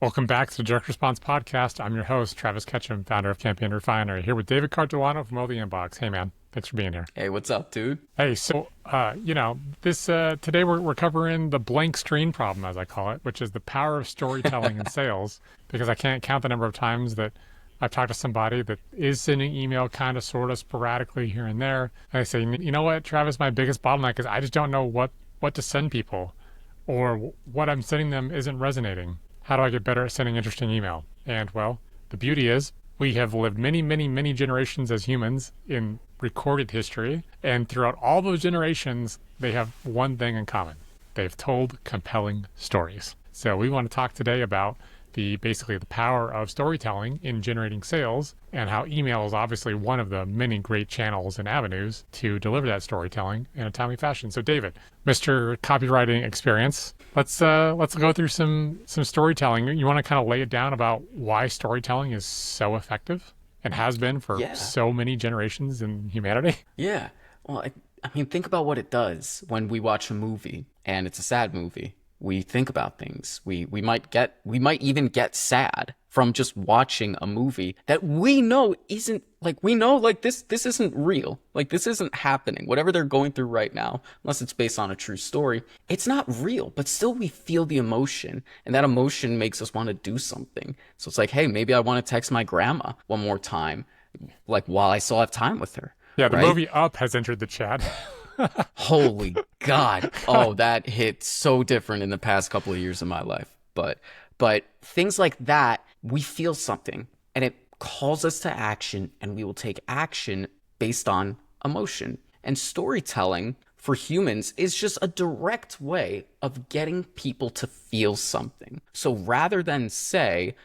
Welcome back to the Direct Response Podcast. I'm your host, Travis Ketchum, founder of Campaign Refinery, here with David Cartuano from All the Inbox. Hey, man. Thanks for being here. Hey, what's up, dude? Hey, so, today we're covering the blank screen problem, as I call it, which is the power of storytelling in sales, because I can't count the number of times that I've talked to somebody that is sending email kind of, sort of sporadically here and there. And I say, you know what, Travis, my biggest bottleneck is I just don't know what to send people, or what I'm sending them isn't resonating. How do I get better at sending interesting email? And well, the beauty is we have lived many, many, many generations as humans in recorded history. And throughout all those generations, they have one thing in common. They've told compelling stories. So we want to talk today about basically the power of storytelling in generating sales, and how email is obviously one of the many great channels and avenues to deliver that storytelling in a timely fashion. So David, Mr. Copywriting Experience, let's go through some storytelling. You want to kind of lay it down about why storytelling is so effective and has been for so many generations in humanity? Yeah. Well, I mean, think about what it does when we watch a movie and it's a sad movie. We think about things. We might even get sad from just watching a movie that we know isn't this isn't real. Like, this isn't happening. Whatever they're going through right now, unless it's based on a true story, it's not real, but still we feel the emotion, and that emotion makes us want to do something. So it's like, hey, maybe I want to text my grandma one more time, like, while I still have time with her. Yeah, the right? movie Up has entered the chat. Holy God. Oh, that hit so different in the past couple of years of my life. But things like that, we feel something and it calls us to action, and we will take action based on emotion. And storytelling for humans is just a direct way of getting people to feel something. So rather than say,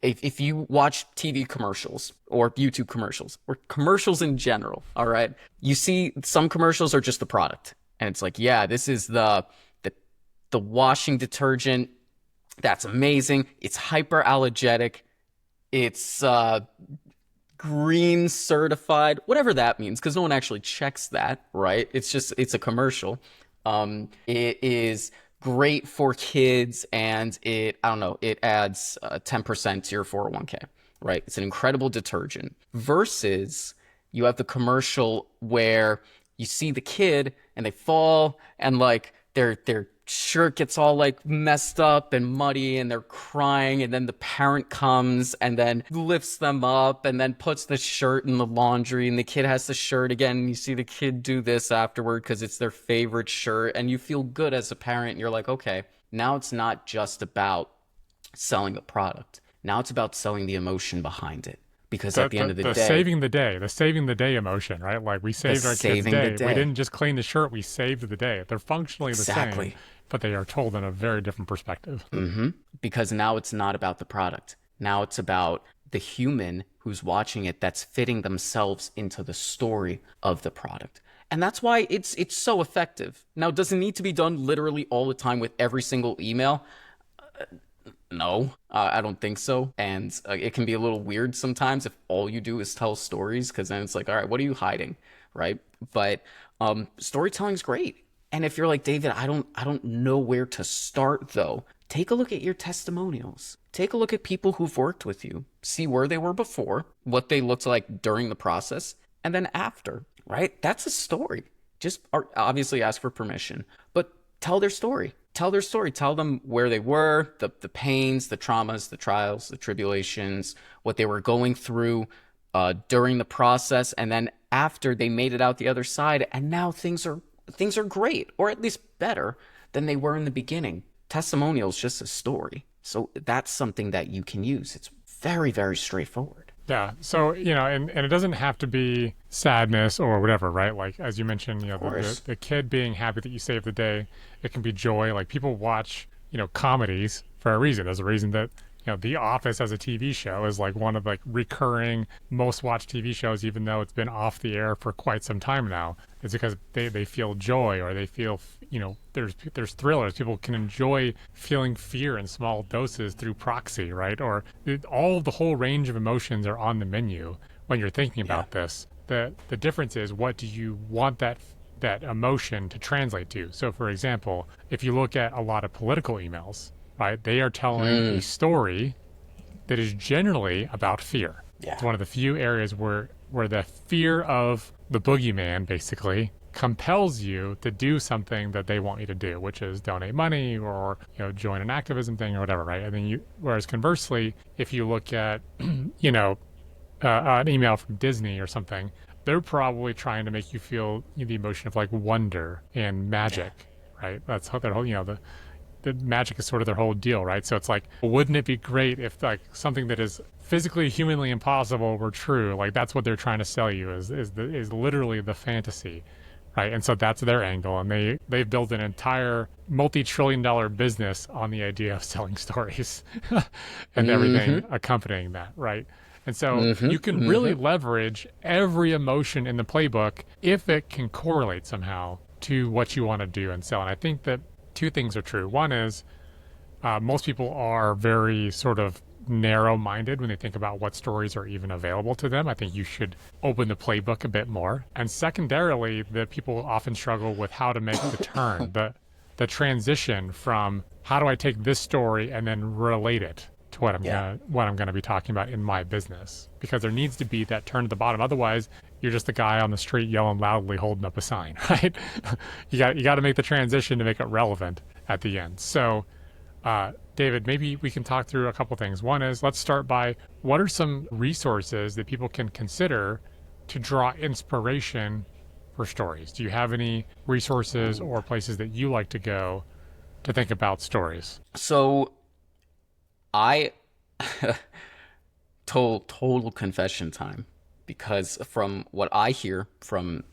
if you watch TV commercials or YouTube commercials or commercials in general, all right, you see some commercials are just the product. And it's like, yeah, this is the washing detergent. That's amazing. It's hyperallergenic. It's green certified, whatever that means, because no one actually checks that, right? It's a commercial. It is great for kids, and it adds 10% to your 401k, right? It's an incredible detergent. Versus you have the commercial where you see the kid and they fall, and like their shirt gets all like messed up and muddy, and they're crying, and then the parent comes and then lifts them up and then puts the shirt in the laundry, and the kid has the shirt again, and you see the kid do this afterward because it's their favorite shirt, and you feel good as a parent, and you're like, okay, now it's not just about selling the product. Now it's about selling the emotion behind it. Because at the end of the day, saving the day emotion, right? Like, we saved our kids' day. We didn't just clean the shirt, we saved the day. They're functionally the same, but they are told in a very different perspective. Mm-hmm. Because now it's not about the product. Now it's about the human who's watching it, that's fitting themselves into the story of the product. And that's why it's so effective. Now, does it need to be done literally all the time with every single email? No, I don't think so. And it can be a little weird sometimes if all you do is tell stories, because then it's like, all right, what are you hiding, right? But storytelling's great. And if you're like, David, I don't know where to start though, take a look at your testimonials. Take a look at people who've worked with you. See where they were before, what they looked like during the process, and then after, right? That's a story. Just obviously ask for permission, but tell their story. Tell their story. Tell them where they were, the pains, the traumas, the trials, the tribulations, what they were going through during the process, and then after they made it out the other side, and now things are great, or at least better than they were in the beginning. Testimonial is just a story. So that's something that you can use. It's very, very straightforward. Yeah. So, and it doesn't have to be sadness or whatever, right? Like, as you mentioned, the kid being happy that you saved the day. It can be joy. Like, people watch, comedies for a reason. There's a reason that, The Office as a TV show is like one of like recurring most watched TV shows, even though it's been off the air for quite some time now. It's because they feel joy, or they feel, there's thrillers. People can enjoy feeling fear in small doses through proxy, right? Or the whole range of emotions are on the menu when you're thinking about this. The difference is, what do you want that emotion to translate to? So for example, if you look at a lot of political emails, right? They are telling a story that is generally about fear. Yeah. It's one of the few areas where the fear of the boogeyman basically compels you to do something that they want you to do, which is donate money or join an activism thing or whatever, right? And then whereas conversely, if you look at an email from Disney or something, they're probably trying to make you feel the emotion of like wonder and magic, right? That's how their whole the magic is sort of their whole deal, right? So it's like, wouldn't it be great if like something that is physically, humanly impossible were true? Like that's what they're trying to sell you is literally the fantasy, right? And so that's their angle, and they've built an entire multi-trillion-dollar business on the idea of selling stories and everything accompanying that, right? And so you can really leverage every emotion in the playbook if it can correlate somehow to what you want to do and sell. And I think that two things are true. One is most people are very sort of narrow-minded when they think about what stories are even available to them. I think you should open the playbook a bit more. And secondarily, the people often struggle with how to make the turn, the transition from how do I take this story and then relate it to what I'm gonna be talking about in my business, because there needs to be that turn to the bottom. Otherwise, you're just the guy on the street yelling loudly, holding up a sign, right? you got to make the transition to make it relevant at the end. So, David, maybe we can talk through a couple things. One is, let's start by what are some resources that people can consider to draw inspiration for stories? Do you have any resources or places that you like to go to think about stories? So I total confession time, because from what I hear from,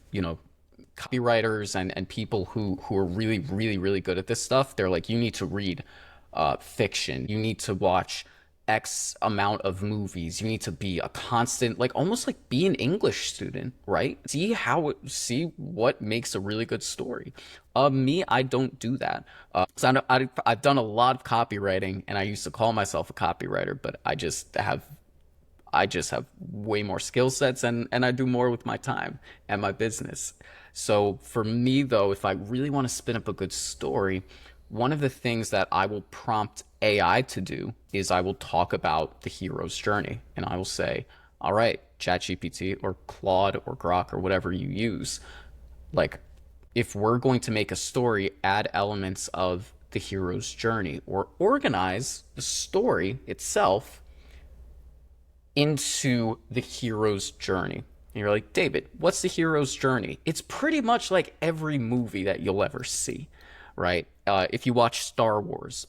copywriters and people who are really, really, really good at this stuff, they're like, you need to read fiction. You need to watch X amount of movies. You need to be a constant, like almost like be an English student, right? See what makes a really good story. Me, I don't do that. So I've done a lot of copywriting, and I used to call myself a copywriter, but I just have way more skill sets, and I do more with my time and my business. So for me, though, if I really want to spin up a good story, one of the things that I will prompt AI to do is I will talk about the hero's journey, and I will say, all right, ChatGPT or Claude or Grok or whatever you use, like, if we're going to make a story, add elements of the hero's journey, or organize the story itself into the hero's journey. And you're like, David, what's the hero's journey? It's pretty much like every movie that you'll ever see, right? If you watch Star Wars,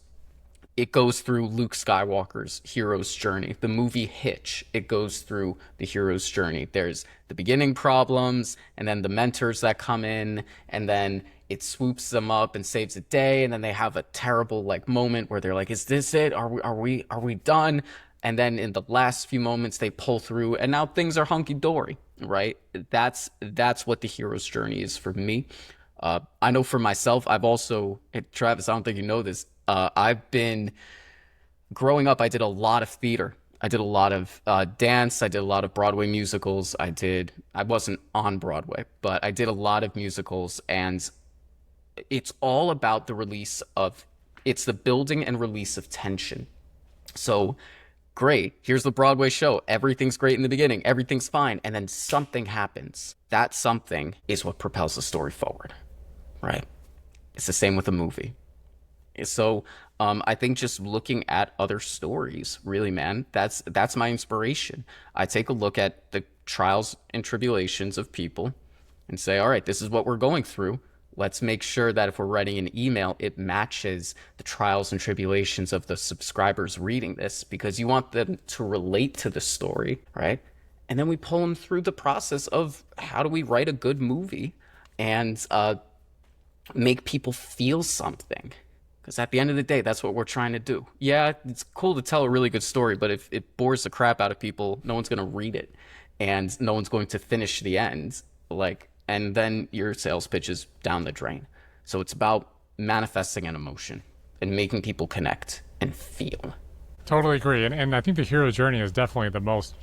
it goes through Luke Skywalker's hero's journey. The movie Hitch, it goes through the hero's journey. There's the beginning problems, and then the mentors that come in, and then it swoops them up and saves the day, and then they have a terrible like moment where they're like, is this it? Are we done? And then in the last few moments they pull through, and now things are hunky-dory, right? That's what the hero's journey is for me. I know for myself, Travis, I don't think you know this, I've been growing up, I did a lot of theater. I did a lot of dance. I did a lot of Broadway musicals. I wasn't on Broadway, but I did a lot of musicals, and it's all about it's the building and release of tension. So great, here's the Broadway show. Everything's great in the beginning. Everything's fine. And then something happens. That something is what propels the story forward, right? It's the same with a movie. So I think just looking at other stories, really, man, that's my inspiration. I take a look at the trials and tribulations of people and say, all right, this is what we're going through. Let's make sure that if we're writing an email, it matches the trials and tribulations of the subscribers reading this, because you want them to relate to the story, right? And then we pull them through the process of how do we write a good movie and make people feel something. Because at the end of the day, that's what we're trying to do. Yeah, it's cool to tell a really good story, but if it bores the crap out of people, no one's going to read it, and no one's going to finish the end. And then your sales pitch is down the drain. So it's about manifesting an emotion and making people connect and feel. Totally agree. And I think the hero journey is definitely the most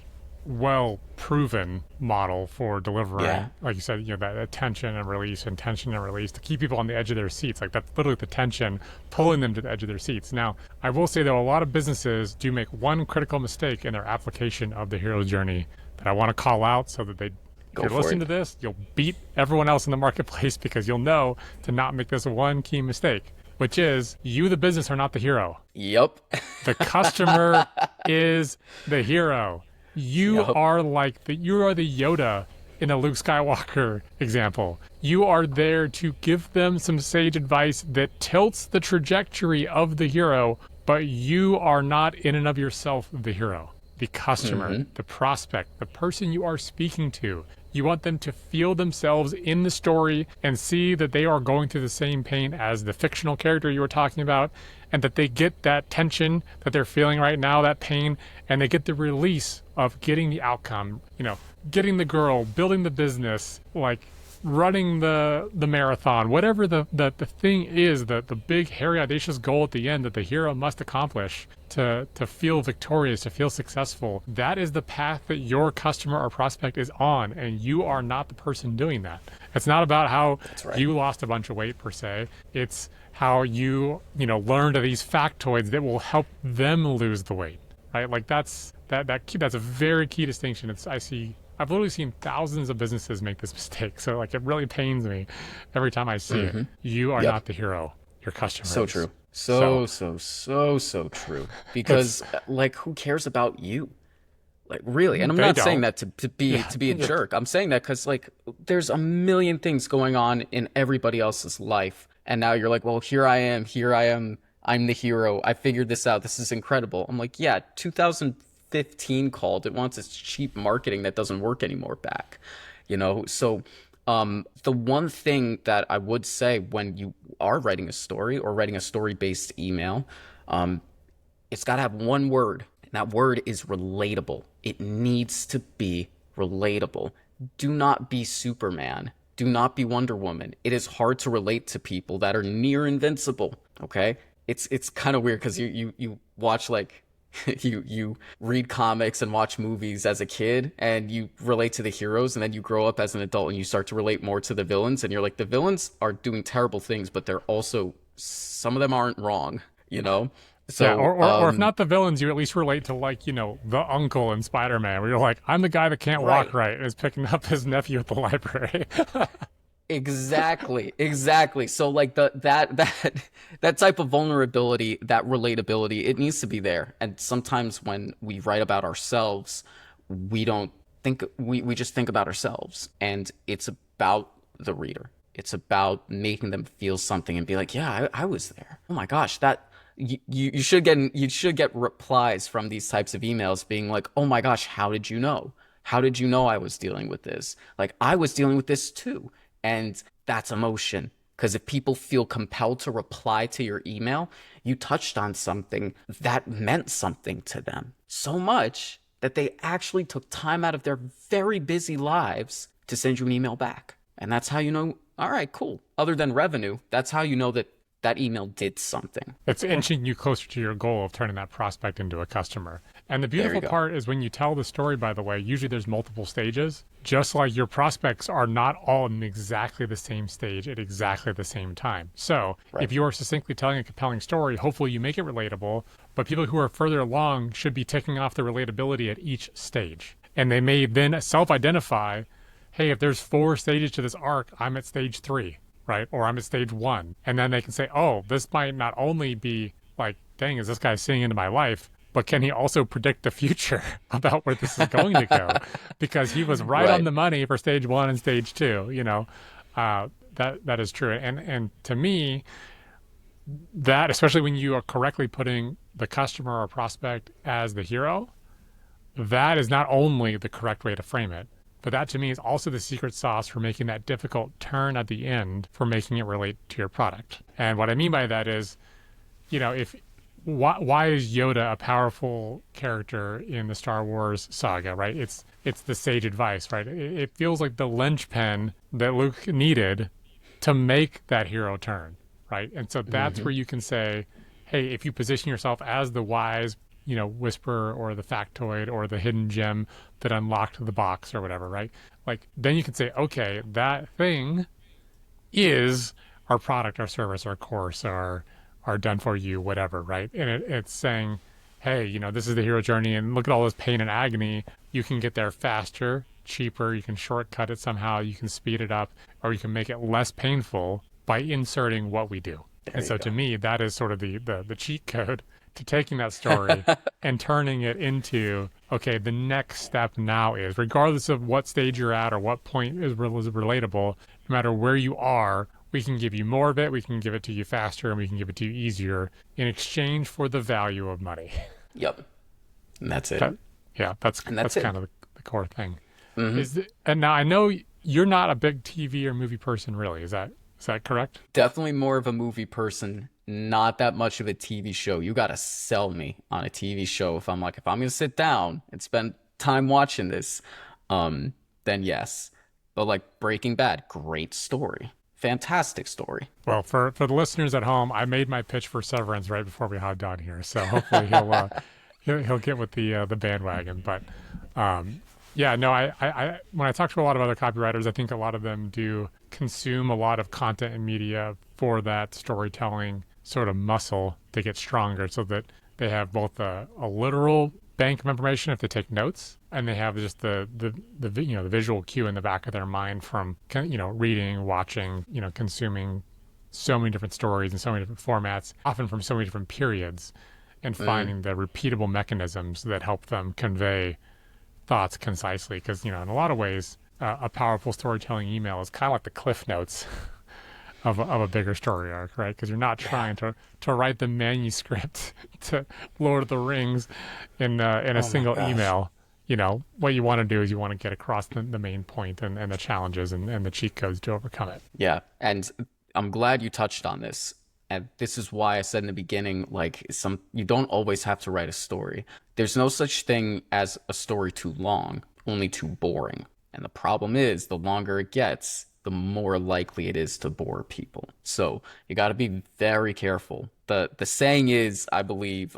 well proven model for delivering, Yeah. like you said, that attention and release and tension and release to keep people on the edge of their seats. Like that's literally the tension pulling them to the edge of their seats. Now, I will say though, a lot of businesses do make one critical mistake in their application of the hero's journey that I want to call out so that they, if Go you're for listening to it. this, you'll beat everyone else in the marketplace because you'll know to not make this one key mistake, which is you, the business, are not the hero. Yep. The customer is the hero. You Yep. are you are the Yoda in a Luke Skywalker example. You are there to give them some sage advice that tilts the trajectory of the hero, but you are not in and of yourself the hero. The customer, the prospect, the person you are speaking to. You want them to feel themselves in the story and see that they are going through the same pain as the fictional character you were talking about, and that they get that tension that they're feeling right now, that pain, and they get the release of getting the outcome, getting the girl, building the business, like running the marathon, whatever the thing is, the big, hairy, audacious goal at the end that the hero must accomplish to feel victorious, to feel successful. That is the path that your customer or prospect is on, and you are not the person doing that. It's not about how right. you lost a bunch of weight per se. It's how learned these factoids that will help them lose the weight, right? Like that's a very key distinction. I've literally seen thousands of businesses make this mistake. So like it really pains me every time I see it. You are Yep. not the hero. Your customer So is. true. So true. Because like, who cares about you? Like, really? And I'm They not saying don't. that to be a jerk. I'm saying that because like there's a million things going on in everybody else's life, and now you're like, well, here I am. I'm the hero. I figured this out. This is incredible. I'm like, yeah, 2015 called. It wants its cheap marketing that doesn't work anymore back. So the one thing that I would say when you are writing a story or writing a story-based email, it's got to have one word, and that word is relatable. It needs to be relatable. Do not be Superman. Do not be Wonder Woman. It is hard to relate to people that are near invincible. Okay, it's kind of weird because you watch like you read comics and watch movies as a kid and you relate to the heroes, and then you grow up as an adult and you start to relate more to the villains, and you're like, the villains are doing terrible things, but they're also, some of them aren't wrong. Yeah, So or if not the villains, you at least relate to the uncle in Spider-Man, where you're like, I'm the guy that can't walk right. right and is picking up his nephew at the library. Exactly. So like that type of vulnerability, that relatability, it needs to be there. And sometimes when we write about ourselves, we don't think we just think about ourselves. And it's about the reader. It's about making them feel something and be like, yeah, I was there. Oh my gosh, that you should get replies from these types of emails being like, oh my gosh, how did you know? How did you know I was dealing with this? Like, I was dealing with this too. And that's emotion. Because if people feel compelled to reply to your email, you touched on something that meant something to them. So much that they actually took time out of their very busy lives to send you an email back. And that's how you know, all right, cool. Other than revenue, that's how you know that that email did something. It's inching you closer to your goal of turning that prospect into a customer. And the beautiful part is when you tell the story, by the way, usually there's multiple stages. Just like your prospects are not all in exactly the same stage at exactly the same time. So if you are succinctly telling a compelling story, hopefully you make it relatable, but people who are further along should be ticking off the relatability at each stage. And they may then self-identify, hey, if there's 4 stages to this arc, I'm at stage 3. Right? Or I'm at stage 1. And then they can say, oh, this might not only be like, dang, is this guy seeing into my life, but can he also predict the future about where this is going to go? Because he was right on the money for stage 1 and stage 2, that is true. And to me, that, especially when you are correctly putting the customer or prospect as the hero, that is not only the correct way to frame it, but that to me is also the secret sauce for making that difficult turn at the end for making it relate to your product. And what I mean by that is, why is Yoda a powerful character in the Star Wars saga, right? It's the sage advice, right? It feels like the linchpin that Luke needed to make that hero turn, right? And so that's where you can say, hey, if you position yourself as the wise whisper or the factoid or the hidden gem that unlocked the box or whatever, right? Like then you can say, okay, that thing is our product, our service, our course, our done for you, whatever, right? And it's saying, hey, this is the hero journey, and look at all this pain and agony. You can get there faster, cheaper. You can shortcut it somehow. You can speed it up, or you can make it less painful by inserting what we do. There And you so to go. me, that is sort of the cheat code to taking that story and turning it into, okay, the next step now is, regardless of what stage you're at or what point is relatable, no matter where you are, we can give you more of it, we can give it to you faster, and we can give it to you easier in exchange for the value of money. Yep. And that's it. That, yeah, that's And that's that's it. kind of the core thing. Hmm. And now I know you're not a big TV or movie person, really. Is that correct? Definitely more of a movie person, not that much of a TV show. You gotta sell me on a TV show if I'm gonna sit down and spend time watching this, then yes. But like Breaking Bad, great story. Fantastic story. Well, for the listeners at home, I made my pitch for Severance right before we hopped on here, so hopefully he'll get with the bandwagon. But yeah, no, I when I talk to a lot of other copywriters, I think a lot of them do consume a lot of content and media for that storytelling sort of muscle to get stronger, so that they have both a literal bank of information if they take notes, and they have just the visual cue in the back of their mind from reading, watching, consuming so many different stories and so many different formats, often from so many different periods, and Mm. finding the repeatable mechanisms that help them convey thoughts concisely. Because in a lot of ways, a powerful storytelling email is kind of like the cliff notes of a bigger story arc, right? Because you're not Yeah. trying to write the manuscript to Lord of the Rings in a Oh my single gosh. email. What you want to do is you want to get across the main point and the challenges and the cheat codes to overcome it. Yeah, and I'm glad you touched on this. And this is why I said in the beginning, like you don't always have to write a story. There's no such thing as a story too long, only too boring. And the problem is, the longer it gets, the more likely it is to bore people. So you got to be very careful. The saying is, I believe,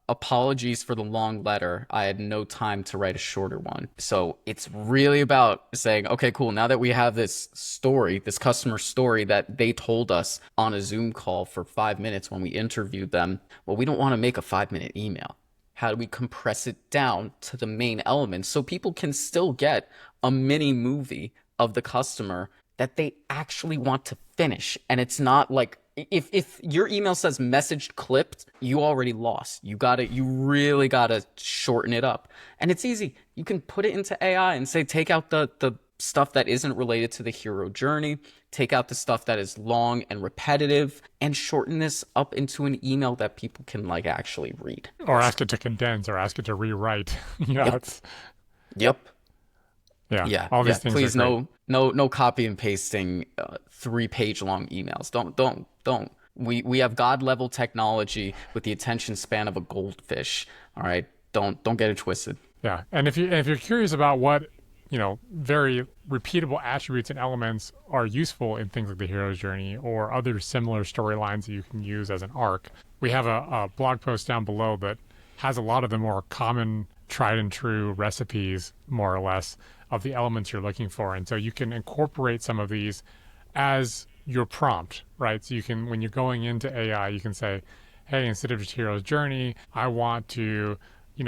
apologies for the long letter. I had no time to write a shorter one. So it's really about saying, okay, cool. Now that we have this story, this customer story that they told us on a Zoom call for 5 minutes when we interviewed them, well, we don't want to make a 5 minute email. How do we compress it down to the main elements so people can still get a mini movie of the customer that they actually want to finish? And it's not like, if your email says message clipped, you already lost. You really gotta shorten it up. And it's easy. You can put it into AI and say, take out the stuff that isn't related to the hero journey, take out the stuff that is long and repetitive, and shorten this up into an email that people can like actually read. Or ask it to condense, or ask it to rewrite. Yep. It's Yep. yeah, Yeah, all yeah. these things are Please, great. no copy and pasting 3 page long emails. Don't. We have god level technology with the attention span of a goldfish. All right, don't get it twisted. Yeah, and if you're curious about what very repeatable attributes and elements are useful in things like the hero's journey or other similar storylines that you can use as an arc, we have a blog post down below that has a lot of the more common, tried and true recipes, more or less, of the elements you're looking for, and so you can incorporate some of these as your prompt, right? So you can, when you're going into AI, you can say, hey, instead of just hero's journey, I want to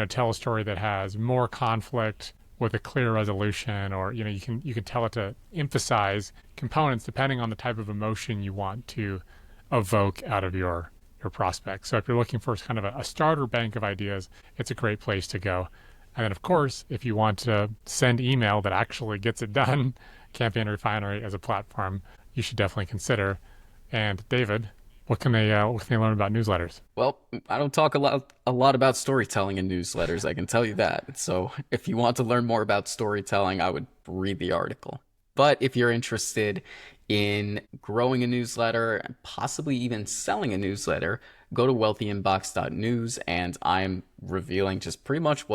tell a story that has more conflict with a clear resolution, or you can tell it to emphasize components depending on the type of emotion you want to evoke out of your prospect. So if you're looking for kind of a starter bank of ideas, it's a great place to go. And then of course, if you want to send email that actually gets it done, Campaign Refinery as a platform you should definitely consider. And David, what can they learn about newsletters? Well, I don't talk a lot about storytelling in newsletters. I can tell you that. So if you want to learn more about storytelling, I would read the article. But if you're interested in growing a newsletter and possibly even selling a newsletter, go to wealthyinbox.news, and I'm revealing just pretty much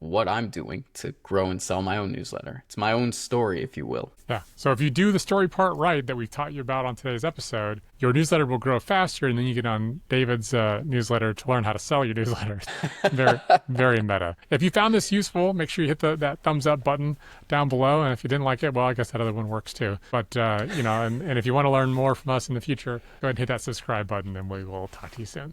what I'm doing to grow and sell my own newsletter. It's my own story, if you will. Yeah. So if you do the story part right that we've taught you about on today's episode, your newsletter will grow faster, and then you get on David's newsletter to learn how to sell your newsletters. Very, very meta. If you found this useful, make sure you hit that thumbs up button down below. And if you didn't like it, well, I guess that other one works too. But, and if you want to learn more from us in the future, go ahead and hit that subscribe button, and we will talk to you soon.